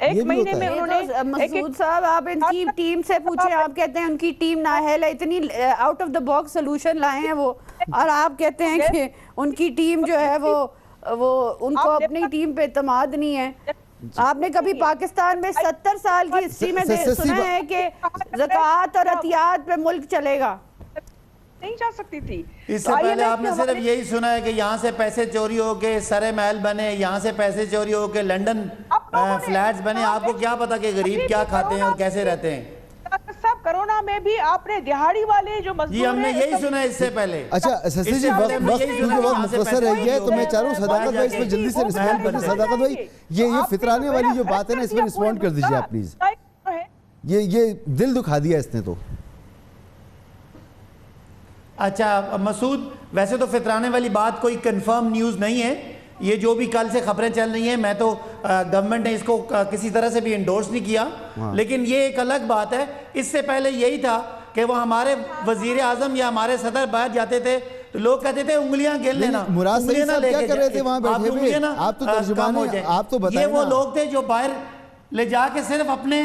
ایک مہینے میں انہوں نے مسعود صاحب آپ ان کی ٹیم سے پوچھیں, آپ کہتے ہیں ان کی ٹیم نااہل ہے, اتنی out of the box solution لائے ہیں وہ, اور آپ کہتے ہیں کہ ان کی ٹیم جو ہے وہ ان کو اپنی ٹیم پہ اعتماد نہیں ہے. آپ نے کبھی پاکستان میں 70 سال کی ہسٹری میں سنا ہے کہ زکوٰۃ اور عطیات پہ ملک چلے گا؟ نہیں جا سکتی تھی. اس سے پہلے آپ نے صرف یہی سنا ہے کہ یہاں سے پیسے چوری ہو کے سرے محل بنے, یہاں سے پیسے چوری ہو کے لنڈن فلیٹس بنے. آپ کو کیا پتا کہ غریب کیا کھاتے ہیں اور کیسے رہتے ہیں. صاحب کرونا میں بھی آپ نے دہاڑی والے جو مزدور جی ہم نے یہی سنا ہے اس سے پہلے. اچھا سسی جی وقت مختصر رہ گیا ہے, تو میں چاہ رہا ہوں صداقت بھائی اس پہ جلدی سے رسپونڈ کر دیں. صداقت بھائی یہ فطرانے والی جو بات ہے نا, اس پہ رسپونڈ کر دیجیے آپ پلیز. یہ دل دکھا دیا اس نے تو. اچھا مسعود, ویسے تو فطرانے والی بات کوئی کنفرم نیوز نہیں ہے, یہ جو بھی کل سے خبریں چل رہی ہیں, میں تو گورنمنٹ نے اس کو کسی طرح سے بھی انڈورس نہیں کیا, لیکن یہ ایک الگ بات ہے. اس سے پہلے یہی تھا کہ وہ ہمارے وزیر اعظم یا ہمارے صدر باہر جاتے تھے تو لوگ کہتے تھے انگلیاں گن لینا. مراد صحیح صاحب کیا کر رہے تھے وہاں بیٹھے ہوئے, آپ تو ترجمان ہیں, آپ تو بتائیں. یہ وہ لوگ تھے جو باہر لے جا کے صرف اپنے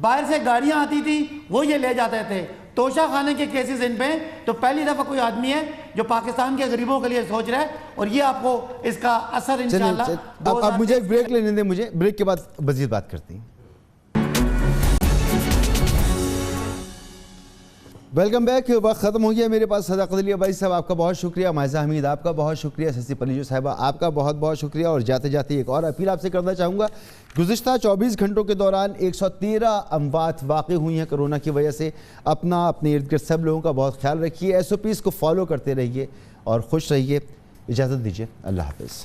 باہر سے گاڑیاں آتی تھی وہ یہ لے جاتے تھے. توشہ خانے کے کیسز ان پہ تو پہلی دفعہ کوئی آدمی ہے جو پاکستان کے غریبوں کے لیے سوچ رہا ہے, اور یہ آپ کو اس کا اثر انشاءاللہ. اب مجھے ایک بریک لینے دیں, مجھے بریک کے بعد مزید بات کرتے ہیں. Welcome back. وقت ختم ہو گیا میرے پاس. صداقت علی عباسی صاحب آپ کا بہت شکریہ, مائزہ حمید آپ کا بہت شکریہ, سسی پلیجو صاحبہ آپ کا بہت بہت شکریہ. اور جاتے جاتے ایک اور اپیل آپ سے کرنا چاہوں گا. گزشتہ 24 گھنٹوں کے دوران 113 اموات واقع ہوئی ہیں کرونا کی وجہ سے. اپنے ارد گرد سب لوگوں کا بہت خیال رکھیے, SOPs کو فالو کرتے رہیے اور خوش رہیے. اجازت دیجیے, اللہ حافظ.